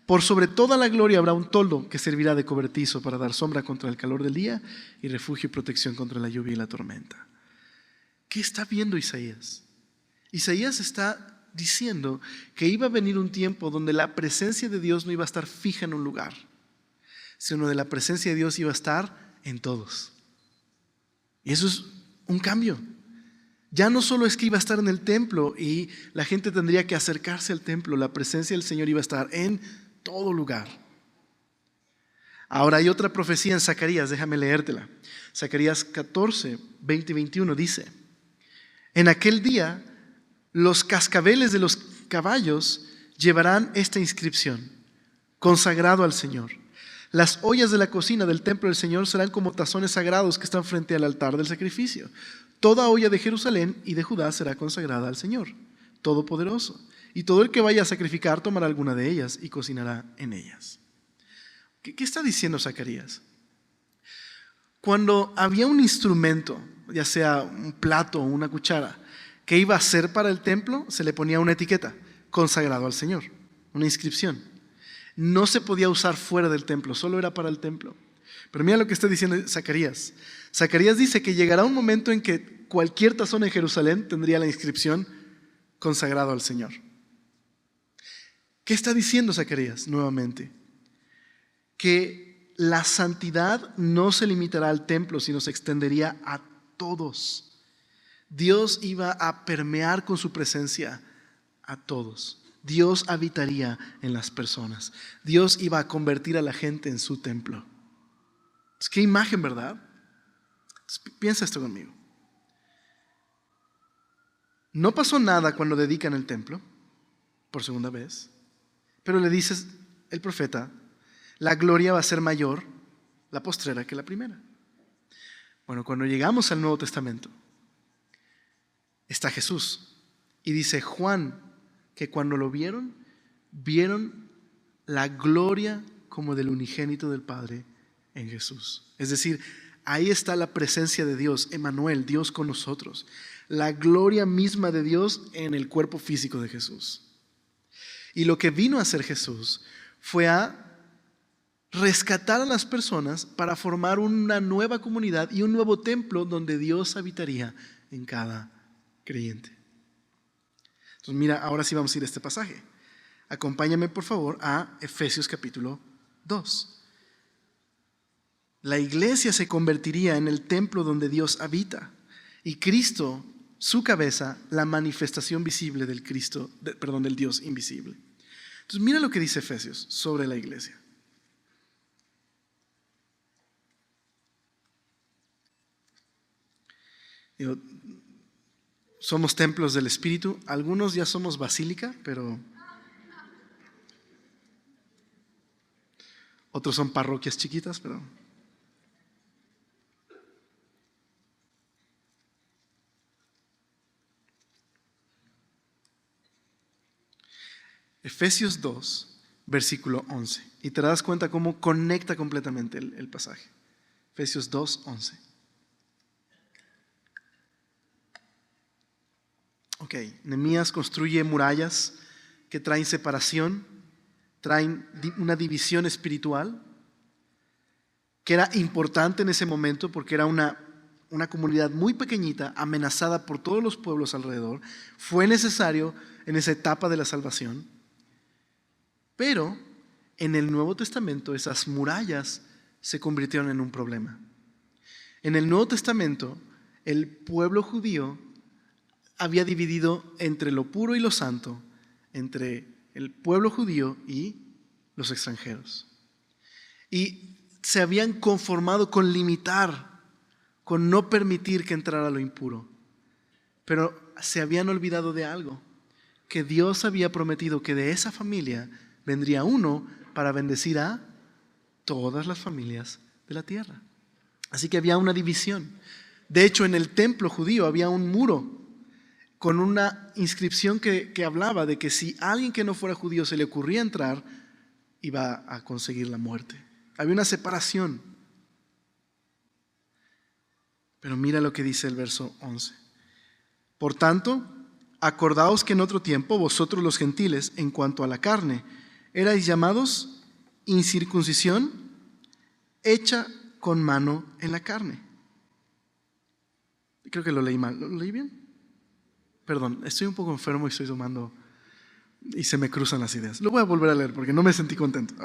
Por sobre toda la gloria habrá un toldo que servirá de cobertizo para dar sombra contra el calor del día y refugio y protección contra la lluvia y la tormenta. ¿Qué está viendo Isaías? Isaías está diciendo que iba a venir un tiempo donde la presencia de Dios no iba a estar fija en un lugar, sino de la presencia de Dios iba a estar en todos. Y eso es un cambio. Ya no solo es que iba a estar en el templo y la gente tendría que acercarse al templo, la presencia del Señor iba a estar en todo lugar. Ahora hay otra profecía en Zacarías, déjame leértela. Zacarías 14, 20 y 21 dice: en aquel día los cascabeles de los caballos llevarán esta inscripción: consagrado al Señor. Las ollas de la cocina del templo del Señor serán como tazones sagrados que están frente al altar del sacrificio. Toda olla de Jerusalén y de Judá será consagrada al Señor Todopoderoso, y todo el que vaya a sacrificar tomará alguna de ellas y cocinará en ellas. ¿Qué está diciendo Zacarías? Cuando había un instrumento, ya sea un plato o una cuchara, que iba a ser para el templo, se le ponía una etiqueta: consagrado al Señor, una inscripción. No se podía usar fuera del templo, solo era para el templo. Pero mira lo que está diciendo Zacarías. Zacarías dice que llegará un momento en que cualquier tazón en Jerusalén tendría la inscripción: consagrado al Señor. ¿Qué está diciendo Zacarías nuevamente? Que la santidad no se limitará al templo, sino se extendería a todos. Dios iba a permear con su presencia a todos. Dios habitaría en las personas. Dios iba a convertir a la gente en su templo. Qué imagen, ¿verdad? Piensa esto conmigo. No pasó nada cuando dedican el templo por segunda vez, pero le dices el profeta: la gloria va a ser mayor la postrera que la primera. Bueno, cuando llegamos al Nuevo Testamento, está Jesús y dice Juan que cuando lo vieron, vieron la gloria como del unigénito del Padre en Jesús. Es decir, ahí está la presencia de Dios, Emmanuel, Dios con nosotros. La gloria misma de Dios en el cuerpo físico de Jesús. Y lo que vino a hacer Jesús fue a rescatar a las personas para formar una nueva comunidad y un nuevo templo donde Dios habitaría en cada creyente. Entonces mira, ahora sí vamos a ir a este pasaje. Acompáñame por favor a Efesios capítulo 2. La iglesia se convertiría en el templo donde Dios habita y Cristo, su cabeza, la manifestación visible del del Dios invisible. Entonces mira lo que dice Efesios sobre la iglesia. Somos templos del Espíritu. Algunos ya somos basílica, pero otros son parroquias chiquitas, pero Efesios 2, versículo 11. Y te das cuenta cómo conecta completamente el pasaje. Efesios 2, 11. Ok, Nehemías construye murallas que traen separación, traen una división espiritual, que era importante en ese momento porque era una comunidad muy pequeñita, amenazada por todos los pueblos alrededor. Fue necesario en esa etapa de la salvación. Pero en el Nuevo Testamento esas murallas se convirtieron en un problema. En el Nuevo Testamento el pueblo judío había dividido entre lo puro y lo santo, entre el pueblo judío y los extranjeros. Y se habían conformado con limitar, con no permitir que entrara lo impuro. Pero se habían olvidado de algo, que Dios había prometido que de esa familia vendría uno para bendecir a todas las familias de la tierra. Así que había una división. De hecho, en el templo judío había un muro con una inscripción que hablaba de que si a alguien que no fuera judío se le ocurría entrar, iba a conseguir la muerte. Había una separación. Pero mira lo que dice el verso 11. Por tanto, acordaos que en otro tiempo vosotros los gentiles, en cuanto a la carne, erais llamados incircuncisión hecha con mano en la carne. Creo que lo leí mal. ¿Lo leí bien? Perdón, estoy un poco enfermo y estoy tomando y se me cruzan las ideas. Lo voy a volver a leer porque no me sentí contento.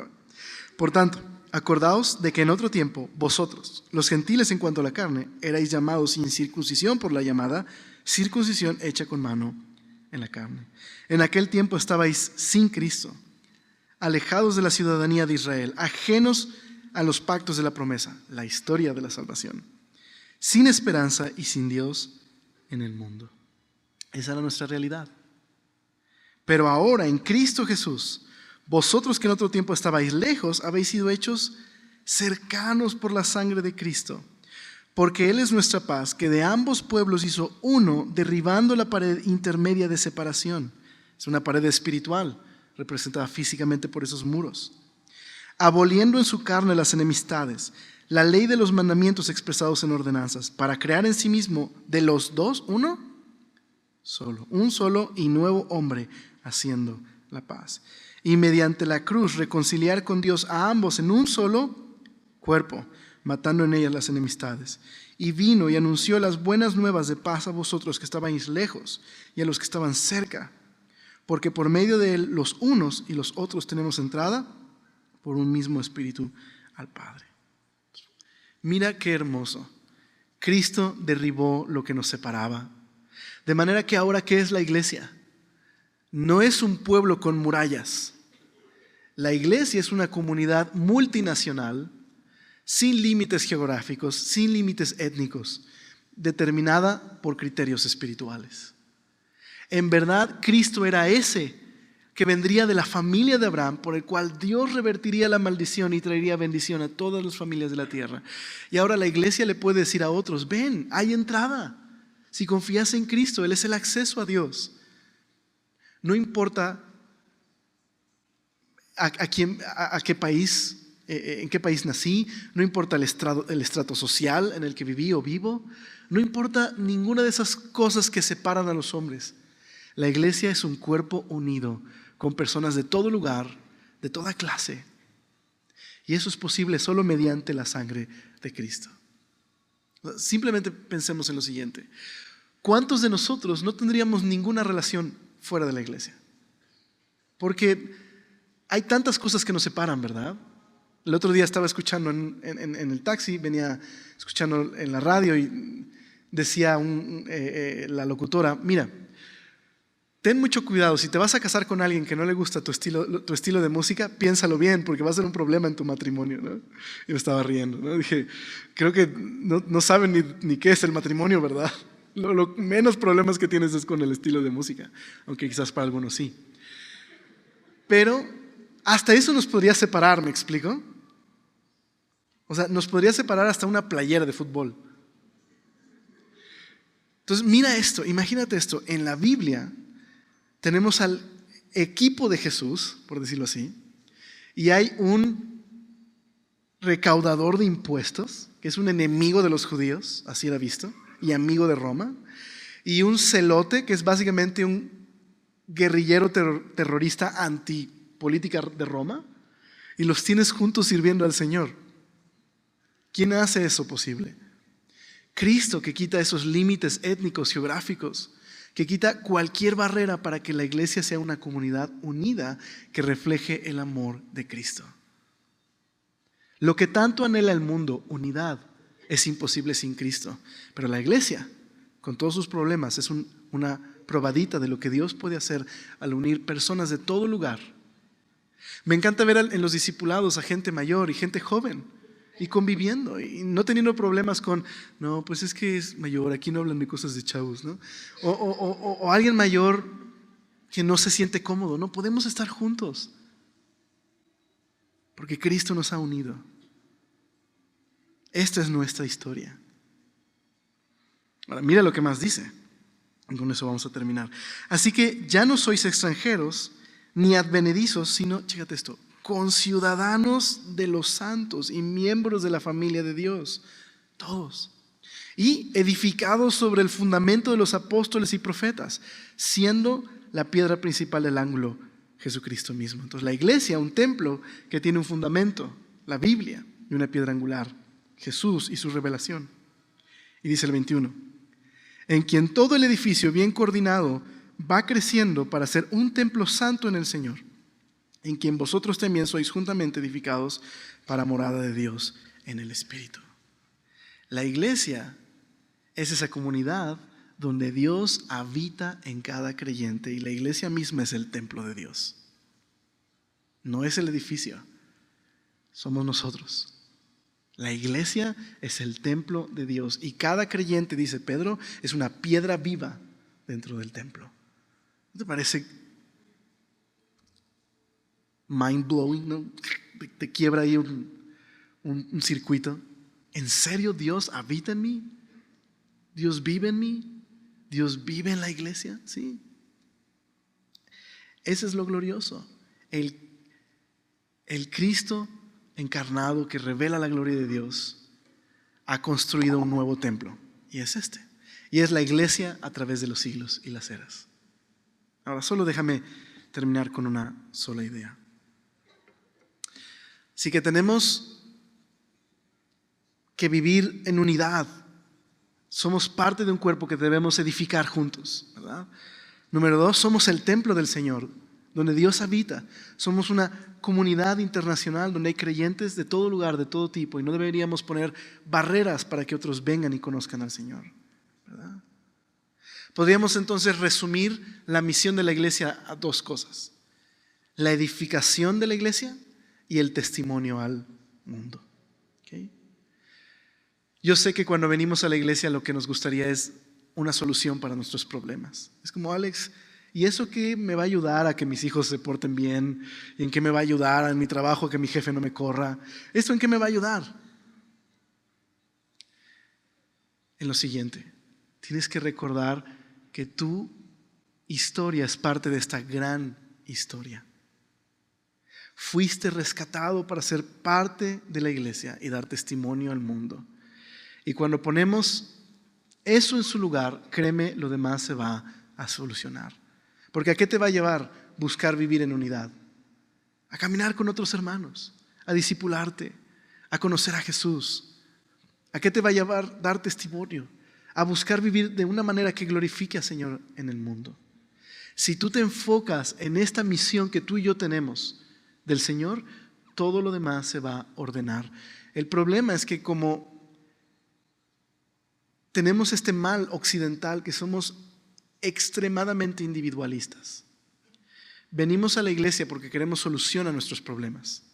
Por tanto, acordaos de que en otro tiempo vosotros, los gentiles en cuanto a la carne, erais llamados incircuncisión por la llamada circuncisión hecha con mano en la carne. En aquel tiempo estabais sin Cristo, alejados de la ciudadanía de Israel, ajenos a los pactos de la promesa, la historia de la salvación, sin esperanza y sin Dios en el mundo. Esa era nuestra realidad. Pero ahora en Cristo Jesús, vosotros que en otro tiempo estabais lejos, habéis sido hechos cercanos por la sangre de Cristo, porque Él es nuestra paz, que de ambos pueblos hizo uno, derribando la pared intermedia de separación. Es una pared espiritual, representada físicamente por esos muros. Aboliendo en su carne las enemistades, la ley de los mandamientos expresados en ordenanzas, para crear en sí mismo de los dos uno solo, un solo y nuevo hombre, haciendo la paz. Y mediante la cruz reconciliar con Dios a ambos en un solo cuerpo, matando en ellas las enemistades. Y vino y anunció las buenas nuevas de paz a vosotros que estabais lejos y a los que estaban cerca, porque por medio de él los unos y los otros tenemos entrada por un mismo espíritu al Padre. Mira qué hermoso. Cristo derribó lo que nos separaba. De manera que ahora, ¿qué es la iglesia? No es un pueblo con murallas. La iglesia es una comunidad multinacional, sin límites geográficos, sin límites étnicos, determinada por criterios espirituales. En verdad, Cristo era ese que vendría de la familia de Abraham, por el cual Dios revertiría la maldición y traería bendición a todas las familias de la tierra. Y ahora la iglesia le puede decir a otros, ven, hay entrada. Si confías en Cristo, Él es el acceso a Dios. No importa a qué país, en qué país nací, no importa el estrato social en el que viví o vivo, no importa ninguna de esas cosas que separan a los hombres. La iglesia es un cuerpo unido con personas de todo lugar, de toda clase. Y eso es posible solo mediante la sangre de Cristo. Simplemente pensemos en lo siguiente. ¿Cuántos de nosotros no tendríamos ninguna relación fuera de la iglesia? Porque hay tantas cosas que nos separan, ¿verdad? El otro día estaba escuchando en el taxi, venía escuchando en la radio y decía la locutora, mira, ten mucho cuidado, si te vas a casar con alguien que no le gusta tu estilo de música, piénsalo bien, porque va a ser un problema en tu matrimonio, ¿no? Y me estaba riendo, ¿no? Dije, creo que no saben ni qué es el matrimonio, ¿verdad? Lo menos problemas que tienes es con el estilo de música, aunque quizás para algunos sí. Pero hasta eso nos podría separar, ¿me explico? O sea, nos podría separar hasta una playera de fútbol. Entonces, mira esto, imagínate esto, en la Biblia tenemos al equipo de Jesús, por decirlo así, y hay un recaudador de impuestos, que es un enemigo de los judíos, así era visto, y amigo de Roma, y un celote, que es básicamente un guerrillero terrorista antipolítica de Roma, y los tienes juntos sirviendo al Señor. ¿Quién hace eso posible? Cristo, que quita esos límites étnicos, geográficos, que quita cualquier barrera para que la iglesia sea una comunidad unida que refleje el amor de Cristo. Lo que tanto anhela el mundo, unidad, es imposible sin Cristo. Pero la iglesia, con todos sus problemas, es una probadita de lo que Dios puede hacer al unir personas de todo lugar. Me encanta ver en los discipulados a gente mayor y gente joven y conviviendo y no teniendo problemas con, no, pues es que es mayor, aquí no hablan de cosas de chavos, ¿no? O alguien mayor que no se siente cómodo. No podemos estar juntos porque Cristo nos ha unido. Esta es nuestra historia. Ahora, mira lo que más dice. Y con eso vamos a terminar. Así que ya no sois extranjeros ni advenedizos, sino, chécate esto, conciudadanos de los santos y miembros de la familia de Dios, todos, y edificados sobre el fundamento de los apóstoles y profetas, siendo la piedra principal del ángulo Jesucristo mismo. Entonces la iglesia, un templo que tiene un fundamento, la Biblia, y una piedra angular, Jesús y su revelación. Y dice el 21, en quien todo el edificio bien coordinado va creciendo para ser un templo santo en el Señor, en quien vosotros también sois juntamente edificados para morada de Dios en el Espíritu. La iglesia es esa comunidad donde Dios habita en cada creyente, y la iglesia misma es el templo de Dios. No es el edificio, somos nosotros. La iglesia es el templo de Dios, y cada creyente, dice Pedro, es una piedra viva dentro del templo. ¿No te parece mind blowing, no? Te quiebra ahí un circuito. ¿En serio Dios habita en mí? ¿Dios vive en mí? ¿Dios vive en la iglesia? Sí. Ese es lo glorioso. El Cristo encarnado, que revela la gloria de Dios, ha construido un nuevo templo, y es este. Y es la iglesia a través de los siglos y las eras. Ahora, solo déjame terminar con una sola idea. Así que tenemos que vivir en unidad. Somos parte de un cuerpo que debemos edificar juntos, ¿verdad? Número 2, somos el templo del Señor, donde Dios habita. Somos una comunidad internacional donde hay creyentes de todo lugar, de todo tipo, y no deberíamos poner barreras para que otros vengan y conozcan al Señor, ¿verdad? Podríamos entonces resumir la misión de la iglesia a dos cosas: la edificación de la iglesia y el testimonio al mundo. ¿Okay? Yo sé que cuando venimos a la iglesia lo que nos gustaría es una solución para nuestros problemas. Es como, Alex, ¿y eso qué me va a ayudar a que mis hijos se porten bien? ¿Y en qué me va a ayudar en mi trabajo a que mi jefe no me corra? ¿Esto en qué me va a ayudar? En lo siguiente, tienes que recordar que tu historia es parte de esta gran historia. Fuiste rescatado para ser parte de la iglesia y dar testimonio al mundo. Y cuando ponemos eso en su lugar, créeme, lo demás se va a solucionar. Porque ¿a qué te va a llevar buscar vivir en unidad? A caminar con otros hermanos, a discipularte, a conocer a Jesús. ¿A qué te va a llevar dar testimonio? A buscar vivir de una manera que glorifique al Señor en el mundo. Si tú te enfocas en esta misión que tú y yo tenemos del Señor, todo lo demás se va a ordenar. El problema es que como tenemos este mal occidental, que somos extremadamente individualistas, venimos a la iglesia porque queremos solución a nuestros problemas.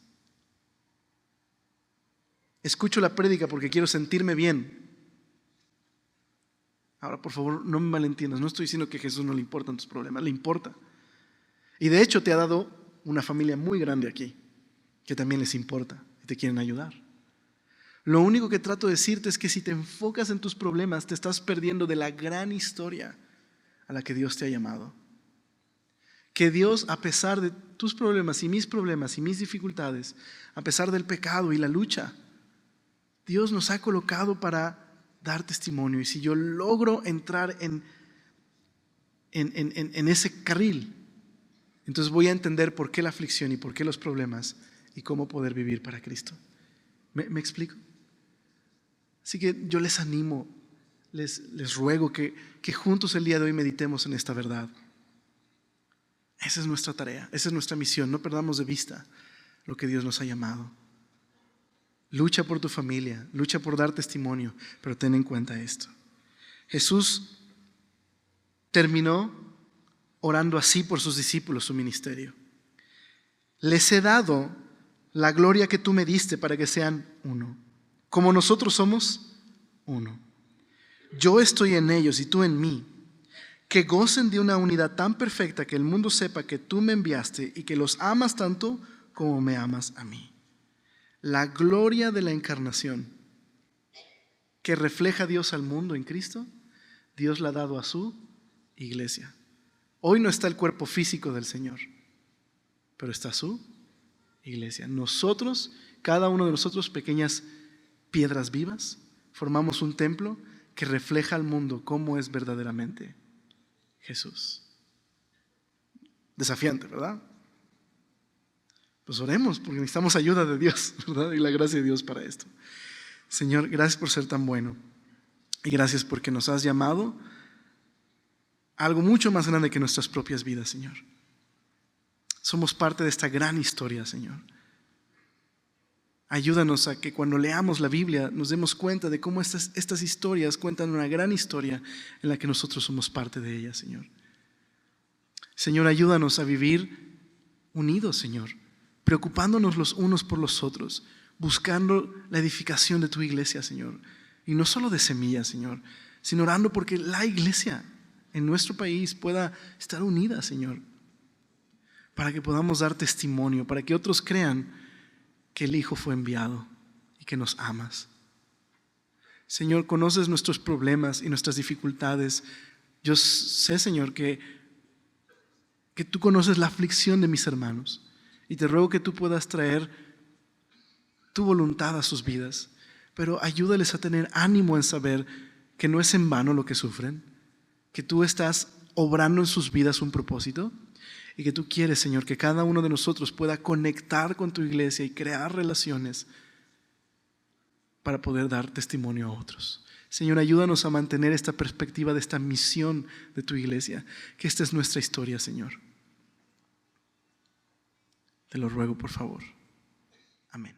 Escucho la prédica porque quiero sentirme bien. Ahora, por favor, no me malentiendas. No estoy diciendo que a Jesús no le importan tus problemas. Le importa. Y de hecho te ha dado una familia muy grande aquí que también les importa y te quieren ayudar. Lo único que trato de decirte es que si te enfocas en tus problemas, te estás perdiendo de la gran historia a la que Dios te ha llamado. Que Dios, a pesar de tus problemas y mis dificultades, a pesar del pecado y la lucha, Dios nos ha colocado para dar testimonio. Y si yo logro entrar en en ese carril. Entonces voy a entender por qué la aflicción y por qué los problemas y cómo poder vivir para Cristo. ¿Me explico? Así que yo les animo, les ruego que juntos el día de hoy meditemos en esta verdad. Esa es nuestra tarea, esa es nuestra misión. No perdamos de vista lo que Dios nos ha llamado. Lucha por tu familia, lucha por dar testimonio, pero ten en cuenta esto. Jesús terminó orando así por sus discípulos, su ministerio. Les he dado la gloria que tú me diste para que sean uno, como nosotros somos uno. Yo estoy en ellos y tú en mí. Que gocen de una unidad tan perfecta que el mundo sepa que tú me enviaste y que los amas tanto como me amas a mí. La gloria de la encarnación que refleja a Dios al mundo en Cristo, Dios la ha dado a su iglesia. Hoy no está el cuerpo físico del Señor, pero está su iglesia. Nosotros, cada uno de nosotros, pequeñas piedras vivas, formamos un templo que refleja al mundo cómo es verdaderamente Jesús. Desafiante, ¿verdad? Pues oremos, porque necesitamos ayuda de Dios, ¿verdad? Y la gracia de Dios para esto. Señor, gracias por ser tan bueno. Y gracias porque nos has llamado a algo mucho más grande que nuestras propias vidas, Señor. Somos parte de esta gran historia, Señor. Ayúdanos a que cuando leamos la Biblia nos demos cuenta de cómo estas historias cuentan una gran historia en la que nosotros somos parte de ella, Señor. Señor, ayúdanos a vivir unidos, Señor, preocupándonos los unos por los otros, buscando la edificación de tu iglesia, Señor. Y no solo de semillas, Señor, sino orando porque la iglesia en nuestro país pueda estar unida, Señor, para que podamos dar testimonio, para que otros crean que el Hijo fue enviado y que nos amas. Señor, conoces nuestros problemas y nuestras dificultades. Yo sé, Señor, que tú conoces la aflicción de mis hermanos y te ruego que tú puedas traer tu voluntad a sus vidas, pero ayúdales a tener ánimo en saber que no es en vano lo que sufren, que tú estás obrando en sus vidas un propósito y que tú quieres, Señor, que cada uno de nosotros pueda conectar con tu iglesia y crear relaciones para poder dar testimonio a otros. Señor, ayúdanos a mantener esta perspectiva de esta misión de tu iglesia, que esta es nuestra historia, Señor. Te lo ruego, por favor. Amén.